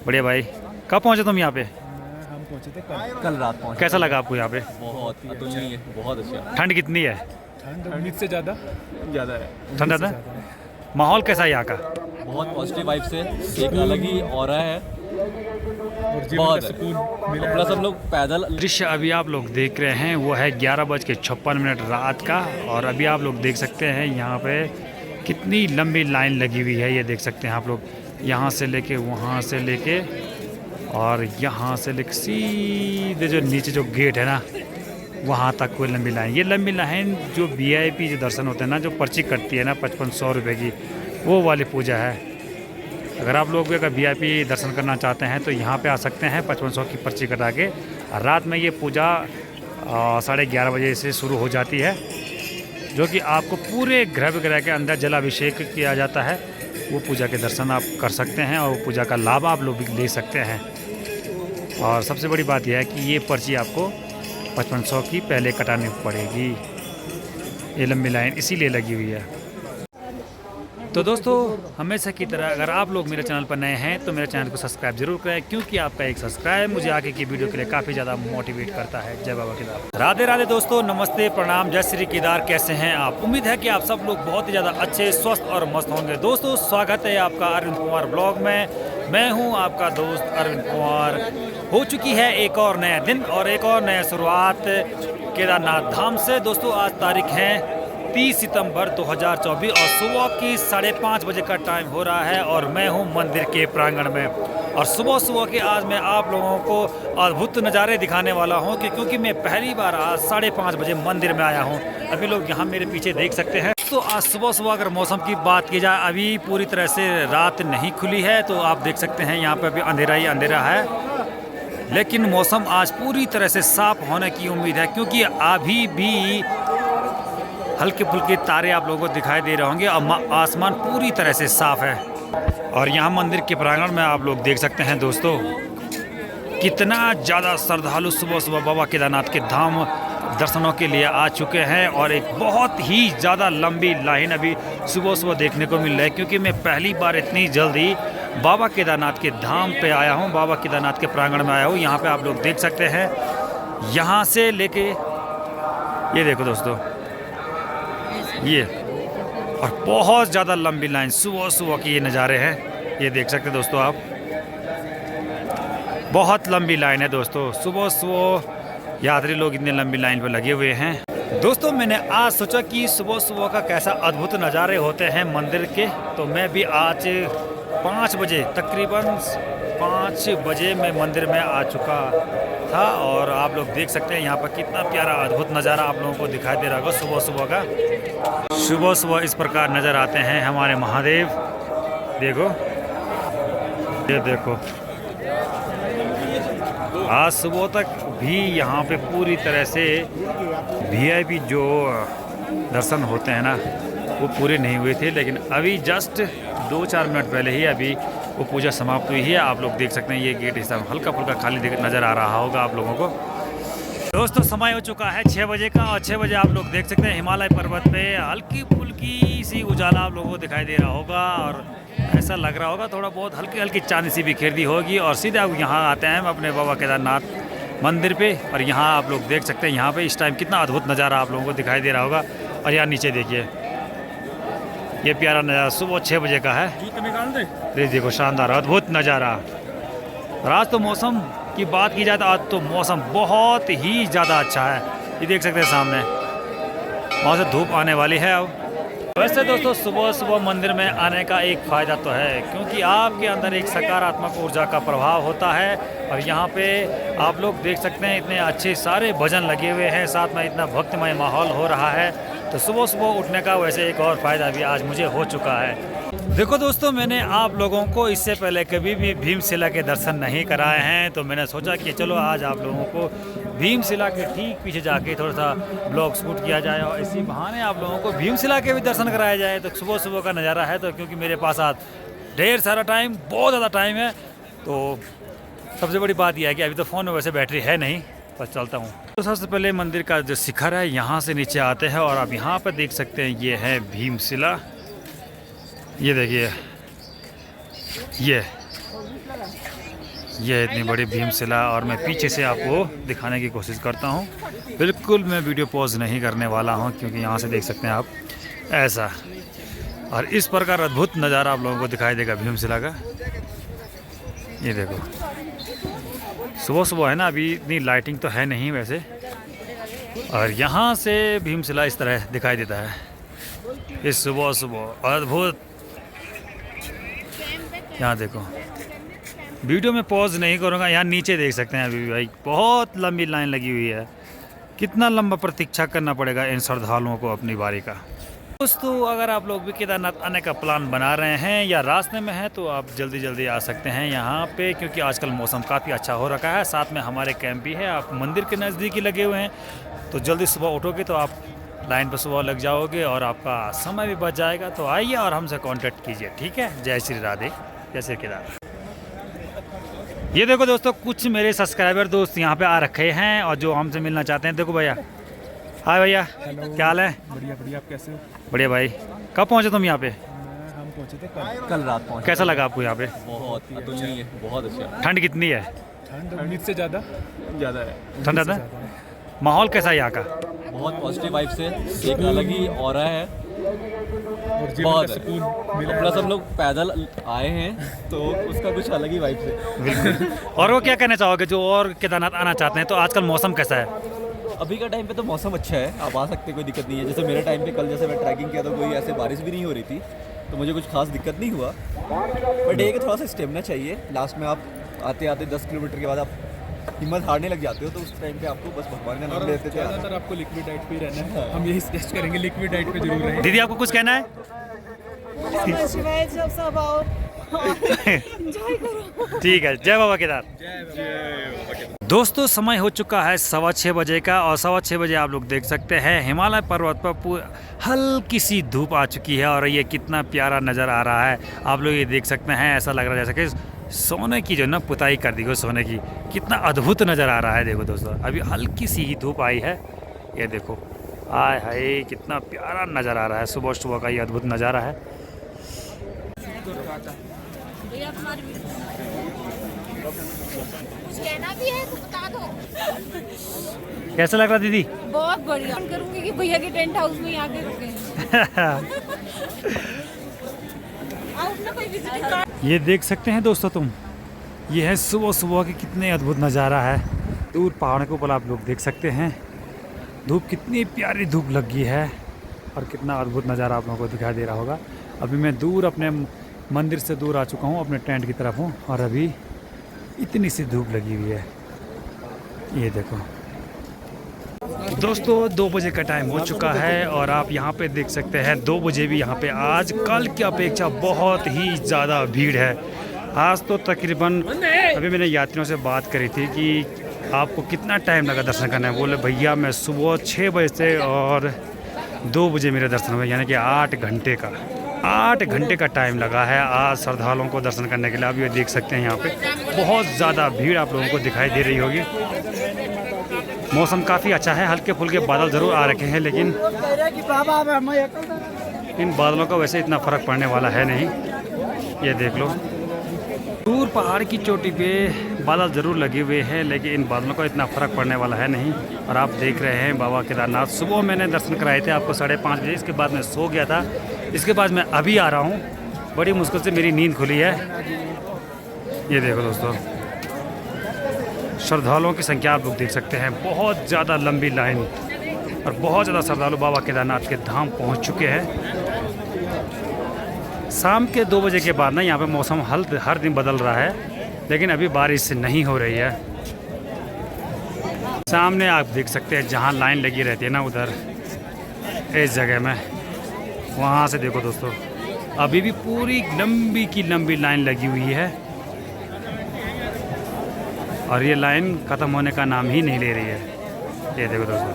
बढ़िया भाई। कब पहुंचे तुम यहाँ पे? हम पहुंचे थे कल रात पहुंचे। कैसा लगा आपको यहाँ पे? बहुत अतुलनीय, बहुत अच्छा। ठंड कितनी है? ठंड उम्मीद से ज़्यादा है। ठंडा था? माहौल कैसा है यहाँ का? बहुत पॉजिटिव वाइब से, एक अलग ही ऑरा है। और जीवन बहुत का है। सुकून मिला। प्लस हम लोग पैदल। दृश्य अभी आप लोग देख रहे हैं वो है 11:56 रात का। और अभी आप लोग देख सकते हैं यहाँ पे कितनी लंबी लाइन लगी हुई है। ये देख सकते हैं आप लोग, यहाँ से लेके वहाँ से लेके और यहाँ से लेके सीधे जो नीचे जो गेट है ना वहाँ तक कोई लंबी लाइन। ये लंबी लाइन जो VIP जो दर्शन होते हैं ना, जो पर्ची कटती है ना 5500 रुपये की, वो वाली पूजा है। अगर आप लोग भी अगर VIP दर्शन करना चाहते हैं तो यहाँ पे आ सकते हैं 5500 की पर्ची कटा के। रात में ये पूजा 11:30 बजे से शुरू हो जाती है, जो कि आपको पूरे गर्भगृह के अंदर जलाभिषेक किया जाता है। वो पूजा के दर्शन आप कर सकते हैं और वो पूजा का लाभ आप लोग भी ले सकते हैं। और सबसे बड़ी बात यह है कि ये पर्ची आपको 5500 की पहले कटानी पड़ेगी। ये लंबी लाइन इसीलिए लगी हुई है। तो दोस्तों, हमेशा की तरह अगर आप लोग मेरे चैनल पर नए हैं तो मेरे चैनल को सब्सक्राइब जरूर करें, क्योंकि आपका एक सब्सक्राइब मुझे आगे की वीडियो के लिए काफ़ी ज़्यादा मोटिवेट करता है। जय बाबा केदार। राधे राधे दोस्तों, नमस्ते, प्रणाम, जय श्री केदार। कैसे हैं आप? उम्मीद है कि आप सब लोग बहुत ही ज़्यादा अच्छे, स्वस्थ और मस्त होंगे। दोस्तों, स्वागत है आपका अरविंद कुमार ब्लॉग में। मैं हूँ आपका दोस्त अरविंद कुमार। हो चुकी है एक और नया दिन और एक और नया शुरुआत केदारनाथ धाम से। दोस्तों, आज तारीख है 30 सितंबर 2024 और सुबह की 5:30 बजे का टाइम हो रहा है और मैं हूं मंदिर के प्रांगण में। और सुबह सुबह के आज मैं आप लोगों को अद्भुत नज़ारे दिखाने वाला हूं कि क्योंकि मैं पहली बार आज 5:30 बजे मंदिर में आया हूं। अभी लोग यहां मेरे पीछे देख सकते हैं। तो आज सुबह सुबह अगर मौसम की बात की जाए, अभी पूरी तरह से रात नहीं खुली है, तो आप देख सकते हैं यहाँ पर अभी अंधेरा ही अंधेरा है। लेकिन मौसम आज पूरी तरह से साफ होने की उम्मीद है, क्योंकि अभी भी हल्के फुल्के तारे आप लोगों को दिखाई दे रहे होंगे और आसमान पूरी तरह से साफ है। और यहाँ मंदिर के प्रांगण में आप लोग देख सकते हैं दोस्तों, कितना ज़्यादा श्रद्धालु सुबह सुबह बाबा केदारनाथ के धाम दर्शनों के लिए आ चुके हैं। और एक बहुत ही ज़्यादा लंबी लाइन अभी सुबह सुबह देखने को मिल रहा है, क्योंकि मैं पहली बार इतनी जल्दी बाबा केदारनाथ के धाम पे आया हूँ, बाबा केदारनाथ के प्रांगण में आया हूँ। यहाँ पे आप लोग देख सकते हैं, यहाँ से लेके ये देखो दोस्तों, ये और बहुत ज़्यादा लंबी लाइन सुबह सुबह के ये नज़ारे हैं। ये देख सकते हैं दोस्तों आप, बहुत लंबी लाइन है दोस्तों। सुबह सुबह यात्री लोग इतने लंबी लाइन पर लगे हुए हैं। दोस्तों, मैंने आज सोचा कि सुबह सुबह का कैसा अद्भुत नज़ारे होते हैं मंदिर के, तो मैं भी आज 5 बजे, तकरीबन 5 बजे मैं मंदिर में आ चुका था। और आप लोग देख सकते हैं यहाँ पर कितना प्यारा अद्भुत नज़ारा आप लोगों को दिखाई दे रहा होगा सुबह सुबह का। सुबह सुबह इस प्रकार नज़र आते हैं हमारे महादेव। देखो, ये देखो, आज सुबह तक भी यहाँ पे पूरी तरह से VIP जो दर्शन होते हैं ना वो पूरे नहीं हुए थे, लेकिन अभी जस्ट 2-4 मिनट पहले ही अभी वो पूजा समाप्त हुई है। आप लोग देख सकते हैं ये गेट हिस्सा हल्का फुल्का खाली नज़र आ रहा होगा आप लोगों को। दोस्तों, समय हो चुका है 6 बजे का और 6 बजे आप लोग देख सकते हैं हिमालय पर्वत पे हल्की फुल्की सी उजाला आप लोगों को दिखाई दे रहा होगा और ऐसा लग रहा होगा थोड़ा बहुत हल्की हल्की चांदी सी बिखेरती होगी। और सीधे आप यहाँ आते हैं अपने बाबा केदारनाथ मंदिर पे। और यहाँ आप लोग देख सकते हैं यहाँ पे इस टाइम कितना अद्भुत नज़ारा आप लोगों को दिखाई दे रहा होगा। और यहाँ नीचे देखिए, ये प्यारा नज़ारा सुबह 6 बजे का है। ये देखो, शानदार अद्भुत नज़ारा। और आज तो मौसम की बात की जाए तो आज तो मौसम बहुत ही ज़्यादा अच्छा है। ये देख सकते हैं सामने, वहाँ से धूप आने वाली है अब। वैसे दोस्तों, सुबह सुबह मंदिर में आने का एक फ़ायदा तो है, क्योंकि आपके अंदर एक सकारात्मक ऊर्जा का प्रभाव होता है। और यहाँ पे आप लोग देख सकते हैं इतने अच्छे सारे भजन लगे हुए हैं, साथ में इतना भक्तिमय माहौल हो रहा है। तो सुबह सुबह उठने का वैसे एक और फ़ायदा भी आज मुझे हो चुका है। देखो दोस्तों, मैंने आप लोगों को इससे पहले कभी भी भीमशिला के दर्शन नहीं कराए हैं, तो मैंने सोचा कि चलो आज आप लोगों को भीमशिला के ठीक पीछे जाके थोड़ा सा ब्लॉग शूट किया जाए और इसी बहाने आप लोगों को भीमशिला के भी दर्शन कराया जाए। तो सुबह सुबह का नज़ारा है, तो क्योंकि मेरे पास आज ढेर सारा टाइम, बहुत ज़्यादा टाइम है, तो सबसे बड़ी बात यह है कि अभी तो फ़ोन में वैसे बैटरी है नहीं, पर चलता हूँ। तो सबसे पहले मंदिर का जो शिखर है यहाँ से नीचे आते हैं और आप यहाँ पर देख सकते हैं ये है भीमशिला। ये देखिए, ये ये है इतनी बड़ी भीमशिला और मैं पीछे से आपको दिखाने की कोशिश करता हूँ। बिल्कुल मैं वीडियो पॉज नहीं करने वाला हूँ क्योंकि यहाँ से देख सकते हैं आप ऐसा। और इस प्रकार अद्भुत नज़ारा आप लोगों को दिखाई देगा भीमशिला का। ये देखो सुबह सुबह है ना, अभी इतनी लाइटिंग तो है नहीं वैसे। और यहाँ से भीमशिला इस तरह दिखाई देता है इस सुबह सुबह अद्भुत। यहाँ देखो, वीडियो में पॉज नहीं करूँगा, यहाँ नीचे देख सकते हैं अभी भी भाई बहुत लंबी लाइन लगी हुई है। कितना लंबा प्रतीक्षा करना पड़ेगा इन श्रद्धालुओं को अपनी बारी का। दोस्तों अगर आप लोग भी केदारनाथ आने का प्लान बना रहे हैं या रास्ते में हैं तो आप जल्दी जल्दी आ सकते हैं यहाँ पे, क्योंकि आजकल मौसम काफ़ी अच्छा हो रखा है। साथ में हमारे कैंप भी है, आप मंदिर के नज़दीक ही लगे हुए हैं, तो जल्दी सुबह उठोगे तो आप लाइन पर सुबह लग जाओगे और आपका समय भी बच जाएगा। तो आइए और हमसे कांटेक्ट कीजिए, ठीक है। जय श्री राधे, जय श्री केदार। ये देखो दोस्तों, कुछ मेरे सब्सक्राइबर दोस्त यहाँ पे आ रखे हैं और जो हमसे मिलना चाहते हैं। देखो भैया, हाय भैया, क्या हाल है? बढ़िया बढ़िया, आप कैसे हो? बढ़िया भाई। कब पहुँचे तुम यहाँ पे? हम पहुंचे थे कल रात पहुंचे। कैसा लगा आपको यहाँ पे? बहुत अतुलनीय, बहुत अच्छा। ठंड कितनी है? ठंड उम्मीद से ज़्यादा है। ठंड है? माहौल कैसा है यहाँ का? बहुत पॉजिटिव वाइब से, एक अलग ही ऑरा है। और जीवन बहुत का है। सुकून मिला प्लस हम लोग पैदल आए हैं तो उसका कुछ अलग ही वाइब है। बिल्कुल। और वो क्या कहना चाहोगे जो और केदारनाथ आना चाहते हैं? तो आजकल मौसम कैसा है? अभी का टाइम पे तो मौसम अच्छा है, आप आ सकते हैं, कोई दिक्कत नहीं है। जैसे मेरे टाइम पे कल जैसे मैं ट्रैकिंग किया तो कोई ऐसे बारिश भी नहीं हो रही थी, तो मुझे कुछ खास दिक्कत नहीं हुआ। बट ये कि थोड़ा सा स्टेमिना चाहिए। लास्ट में आप आते आते 10 किलोमीटर के बाद आप हिम्मत हारने लग जाते हो, तो उस टाइम पे आपको बस भगवान का नाम लेते थे। ज़्यादातर आपको लिक्विड डाइट पे ही रहना है। हम यही सजेस्ट करेंगे, लिक्विड डाइट पे जरूर रहें। दीदी आपको कुछ कहना है? ठीक है, जय बाबा केदार। दोस्तों समय हो चुका है 6:15 बजे का और 6:15 बजे आप लोग देख सकते हैं हिमालय पर्वत पर हल्की सी धूप आ चुकी है और ये कितना प्यारा नज़र आ रहा है। आप लोग ये देख सकते हैं, ऐसा लग रहा है जैसे कि सोने की जो ना पुताई कर दी हो सोने की। कितना अद्भुत नज़र आ रहा है। देखो दोस्तों, अभी हल्की सी ही धूप आई है, ये देखो। आय हाय, कितना प्यारा नज़र आ रहा है। सुबह सुबह का ये अद्भुत नज़ारा है। कुछ कहना भी है तो बता दो। कैसा लग रहा दीदी? बहुत बढ़िया। करूंगी कि भैया के टेंट हाउस में आके रुके। ये देख सकते हैं दोस्तों तुम, ये है सुबह सुबह की कितने अद्भुत नज़ारा है। दूर पहाड़ के ऊपर आप लोग देख सकते हैं धूप, कितनी प्यारी धूप लगी है और कितना अद्भुत नज़ारा आप लोगों को दिखाई दे रहा होगा। अभी मैं दूर अपने मंदिर से दूर आ चुका हूँ, अपने टेंट की तरफ हूँ और अभी इतनी सी धूप लगी हुई है। ये देखो दोस्तों, 2 बजे का टाइम हो चुका है और आप यहाँ पे देख सकते हैं 2 बजे भी यहाँ पे आज कल की अपेक्षा बहुत ही ज़्यादा भीड़ है। आज तो तकरीबन, अभी मैंने यात्रियों से बात करी थी कि आपको कितना टाइम लगा दर्शन करने में। बोले भैया मैं सुबह 6 बजे से और 2 बजे मेरे दर्शन हुए, यानी कि 8 घंटे का 8 घंटे का टाइम लगा है आज श्रद्धालुओं को दर्शन करने के लिए। आप ये देख सकते हैं यहाँ पे बहुत ज़्यादा भीड़ आप लोगों को दिखाई दे रही होगी। मौसम काफ़ी अच्छा है, हल्के फुल्के बादल ज़रूर आ रखे हैं, लेकिन इन बादलों का वैसे इतना फ़र्क पड़ने वाला है नहीं। ये देख लो, दूर पहाड़ की चोटी पे बादल ज़रूर लगे हुए हैं, लेकिन इन बादलों का इतना फ़र्क पड़ने वाला है नहीं। और आप देख रहे हैं बाबा केदारनाथ, सुबह मैंने दर्शन कराए थे आपको 5:30 बजे। इसके बाद मैं सो गया था, इसके बाद मैं अभी आ रहा हूँ। बड़ी मुश्किल से मेरी नींद खुली है। ये देखो दोस्तों, श्रद्धालुओं की संख्या आप लोग देख सकते हैं, बहुत ज़्यादा लंबी लाइन और बहुत ज़्यादा श्रद्धालु बाबा केदारनाथ के धाम पहुँच चुके हैं। शाम के 2 बजे के बाद ना यहाँ पे मौसम हर दिन बदल रहा है, लेकिन अभी बारिश नहीं हो रही है। सामने आप देख सकते हैं जहाँ लाइन लगी रहती है ना, उधर इस जगह में, वहाँ से देखो दोस्तों, अभी भी पूरी लंबी की लंबी लाइन लगी हुई है और ये लाइन ख़त्म होने का नाम ही नहीं ले रही है। ये देखो दोस्तों,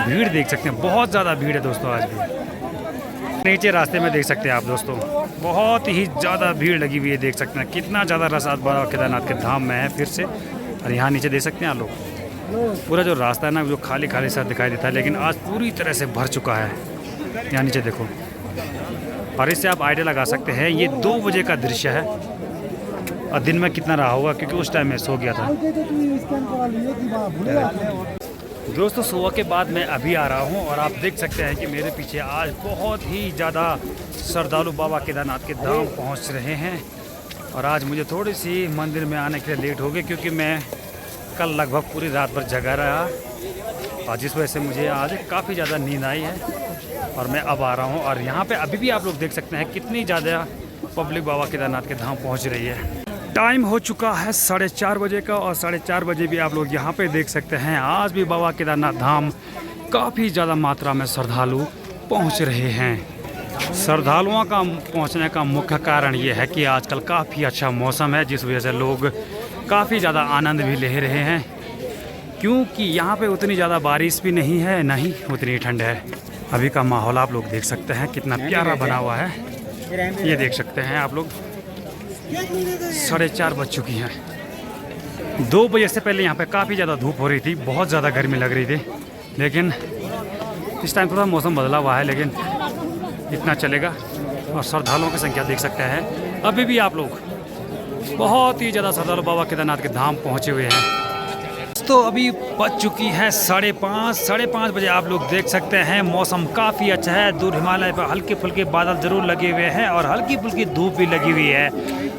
भीड़ देख सकते हैं, बहुत ज़्यादा भीड़ है दोस्तों। आज भी नीचे रास्ते में देख सकते हैं आप दोस्तों, बहुत ही ज़्यादा भीड़ लगी हुई है। देख सकते हैं कितना ज़्यादा रस आज बाबा केदारनाथ के धाम में है फिर से। और यहाँ नीचे देख सकते हैं आप लोग, पूरा जो रास्ता है ना जो खाली खाली सा दिखाई देता है, लेकिन आज पूरी तरह से भर चुका है। यहाँ नीचे देखो, और इससे आप आइडिया लगा सकते हैं ये 2 बजे का दृश्य है और दिन में कितना रहा होगा, क्योंकि उस टाइम मैं सो गया था। दोस्तों सुबह के बाद मैं अभी आ रहा हूँ और आप देख सकते हैं कि मेरे पीछे आज बहुत ही ज़्यादा श्रद्धालु बाबा केदारनाथ के धाम पहुँच रहे हैं। और आज मुझे थोड़ी सी मंदिर में आने के लिए लेट हो गई, क्योंकि मैं कल लगभग पूरी रात भर जगा रहा और जिस वजह से मुझे आज काफ़ी ज़्यादा नींद आई है और मैं अब आ रहा हूँ। और यहाँ पे अभी भी आप लोग देख सकते हैं कितनी ज़्यादा पब्लिक बाबा केदारनाथ के धाम पहुँच रही है। टाइम हो चुका है 4:30 बजे का और 4:30 बजे भी आप लोग यहाँ पे देख सकते हैं आज भी बाबा केदारनाथ धाम काफ़ी ज़्यादा मात्रा में श्रद्धालु पहुँच रहे हैं। श्रद्धालुओं का पहुँचने का मुख्य कारण ये है कि आजकल काफ़ी अच्छा मौसम है, जिस वजह से लोग काफ़ी ज़्यादा आनंद भी ले रहे हैं, क्योंकि यहाँ पे उतनी ज़्यादा बारिश भी नहीं है, ना ही उतनी ठंड है। अभी का माहौल आप लोग देख सकते हैं कितना प्यारा बना हुआ है, ये देख सकते हैं आप लोग। 4:30 बज चुकी हैं। 2 बजे से पहले यहाँ पे काफ़ी ज़्यादा धूप हो रही थी, बहुत ज़्यादा गर्मी लग रही थी, लेकिन इस टाइम थोड़ा मौसम बदला हुआ है, लेकिन इतना चलेगा। और श्रद्धालुओं की संख्या देख सकते हैं अभी भी आप लोग बहुत ही ज़्यादा श्रद्धालु बाबा केदारनाथ के धाम पहुँचे हुए हैं। तो अभी बज चुकी है 5:30 बजे। आप लोग देख सकते हैं मौसम काफ़ी अच्छा है। दूर हिमालय पर हल्के फुल्के बादल ज़रूर लगे हुए हैं और हल्की फुल्की धूप भी लगी हुई है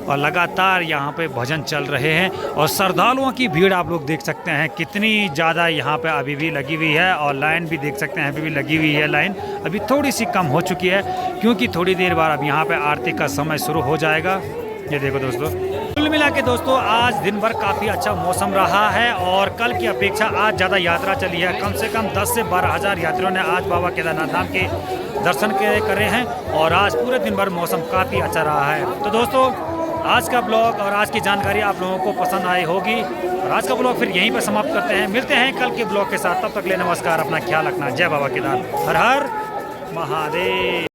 और लगातार यहाँ पे भजन चल रहे हैं। और श्रद्धालुओं की भीड़ आप लोग देख सकते हैं कितनी ज़्यादा यहाँ पे अभी भी लगी हुई है और लाइन भी देख सकते हैं अभी भी लगी हुई है। लाइन अभी थोड़ी सी कम हो चुकी है, क्योंकि थोड़ी देर बाद अब यहाँ पे आरती का समय शुरू हो जाएगा। ये देखो दोस्तों, कुल मिला के दोस्तों आज दिन भर काफ़ी अच्छा मौसम रहा है और कल की अपेक्षा आज ज़्यादा यात्रा चली है। कम से कम 10 से 12 हज़ार यात्रियों ने आज बाबा केदारनाथ धाम के दर्शन करे हैं और आज पूरे दिन भर मौसम काफ़ी अच्छा रहा है। तो दोस्तों आज का ब्लॉग और आज की जानकारी आप लोगों को पसंद आई होगी और आज का ब्लॉग फिर यहीं पर समाप्त करते हैं। मिलते हैं कल के ब्लॉग के साथ, तब तक ले नमस्कार, अपना ख्याल रखना। जय बाबा केदार, हर हर महादेव।